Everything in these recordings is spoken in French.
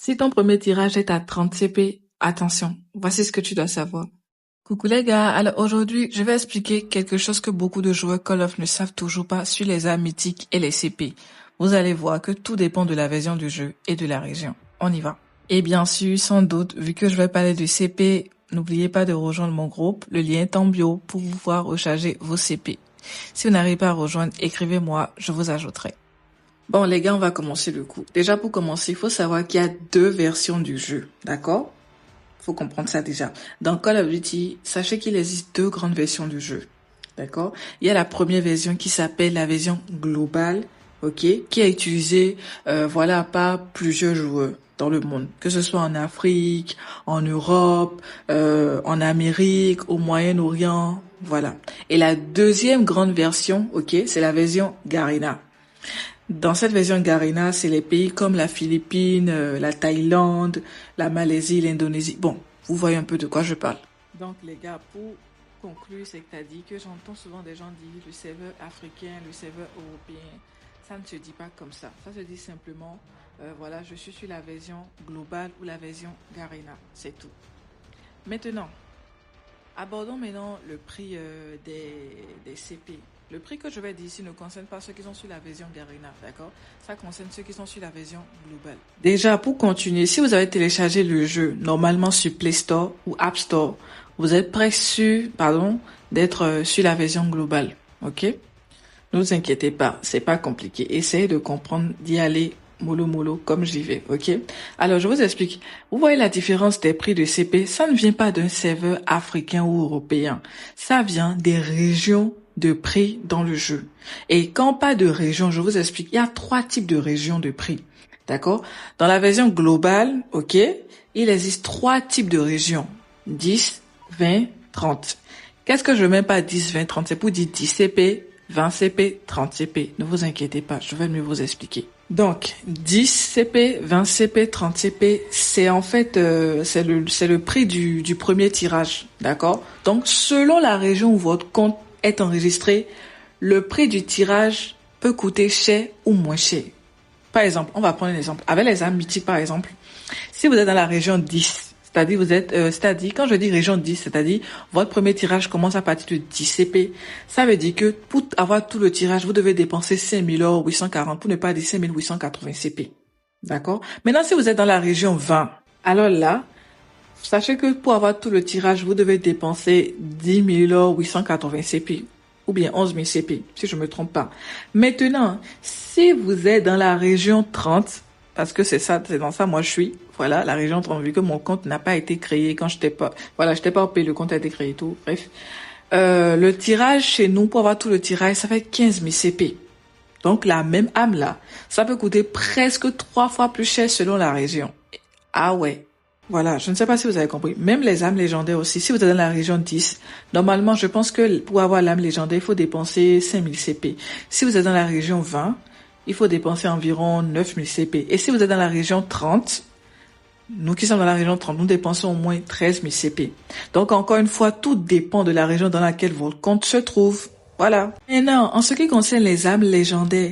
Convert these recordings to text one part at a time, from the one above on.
Si ton premier tirage est à 30 CP, attention, voici ce que tu dois savoir. Coucou les gars, alors aujourd'hui, je vais expliquer quelque chose que beaucoup de joueurs Call of ne savent toujours pas sur les armes mythiques et les CP. Vous allez voir que tout dépend de la version du jeu et de la région. On y va. Et bien sûr, sans doute, vu que je vais parler du CP, n'oubliez pas de rejoindre mon groupe, le lien est en bio pour pouvoir recharger vos CP. Si vous n'arrivez pas à rejoindre, écrivez-moi, je vous ajouterai. Bon les gars, on va commencer le coup. Déjà pour commencer, il faut savoir qu'il y a deux versions du jeu, d'accord? Faut comprendre ça déjà. Dans Call of Duty, sachez qu'il existe deux grandes versions du jeu, d'accord? Il y a la première version qui s'appelle la version globale, ok? Qui est utilisée, par plusieurs joueurs dans le monde, que ce soit en Afrique, en Europe, en Amérique, au Moyen-Orient, voilà. Et la deuxième grande version, ok, c'est la version Garena. Dans cette version Garena, c'est les pays comme la Philippine, la Thaïlande, la Malaisie, l'Indonésie. Bon, vous voyez un peu de quoi je parle. Donc les gars, pour conclure, c'est que t'as dit que j'entends souvent des gens dire le serveur africain, le serveur européen. Ça ne se dit pas comme ça. Ça se dit simplement, je suis sur la version globale ou la version Garena. C'est tout. Maintenant, abordons maintenant le prix des CP. Le prix que je vais dire ici ne concerne pas ceux qui sont sur la version Garena, d'accord? Ça concerne ceux qui sont sur la version globale. Déjà, pour continuer, si vous avez téléchargé le jeu normalement sur Play Store ou App Store, vous êtes d'être sur la version globale, ok? Ne vous inquiétez pas, c'est pas compliqué. Essayez de comprendre, d'y aller mollo comme j'y vais, ok? Alors, je vous explique. Vous voyez la différence des prix de CP? Ça ne vient pas d'un serveur africain ou européen. Ça vient des régions de prix dans le jeu. Et quand on parle de région, je vous explique, il y a trois types de régions de prix. D'accord? Dans la version globale, ok, il existe trois types de régions. 10, 20, 30. Qu'est-ce que je mets pas 10, 20, 30? C'est pour dire 10 CP, 20 CP, 30 CP. Ne vous inquiétez pas, je vais mieux vous expliquer. Donc, 10 CP, 20 CP, 30 CP, c'est en fait, c'est le prix du premier tirage. D'accord? Donc, selon la région où votre compte est enregistré, le prix du tirage peut coûter cher ou moins cher. Par exemple, on va prendre un exemple. Avec les armes mythiques, par exemple, si vous êtes dans la région 10, c'est-à-dire, quand je dis région 10, c'est-à-dire, votre premier tirage commence à partir de 10 CP. Ça veut dire que pour avoir tout le tirage, vous devez dépenser 5840 pour ne pas dire 5880 CP. D'accord? Maintenant, si vous êtes dans la région 20, alors là, sachez que pour avoir tout le tirage, vous devez dépenser 10 880 CP ou bien 11 000 CP, si je me trompe pas. Maintenant, si vous êtes dans la région 30, parce que c'est dans ça, moi je suis, voilà, la région 30, vu que mon compte n'a pas été créé quand j'étais pas au pays, le compte a été créé et tout, bref. Le tirage chez nous, pour avoir tout le tirage, ça fait 15 000 CP. Donc la même âme là, ça peut coûter presque 3 fois plus cher selon la région. Ah ouais. Voilà, je ne sais pas si vous avez compris. Même les âmes légendaires aussi. Si vous êtes dans la région 10, normalement, je pense que pour avoir l'âme légendaire, il faut dépenser 5000 CP. Si vous êtes dans la région 20, il faut dépenser environ 9000 CP. Et si vous êtes dans la région 30, nous qui sommes dans la région 30, nous dépensons au moins 13 000 CP. Donc, encore une fois, tout dépend de la région dans laquelle votre compte se trouve. Voilà. Maintenant, en ce qui concerne les âmes légendaires,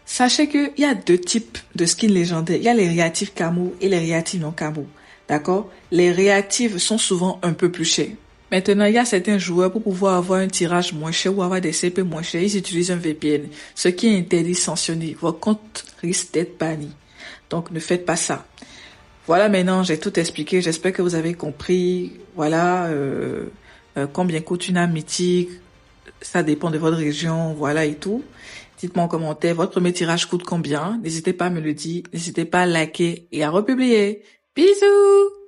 sachez qu'il y a deux types de skins légendaires. Il y a les réactifs camo et les réactifs non camo. D'accord? Les réactifs sont souvent un peu plus chers. Maintenant, il y a certains joueurs, pour pouvoir avoir un tirage moins cher ou avoir des CP moins chers, ils utilisent un VPN. Ce qui est interdit, sanctionné. Votre compte risque d'être banni. Donc, ne faites pas ça. Voilà, maintenant, j'ai tout expliqué. J'espère que vous avez compris. Voilà, combien coûte une arme mythique. Ça dépend de votre région, voilà et tout. Dites-moi en commentaire, votre premier tirage coûte combien? N'hésitez pas à me le dire. N'hésitez pas à liker et à republier. Bisous!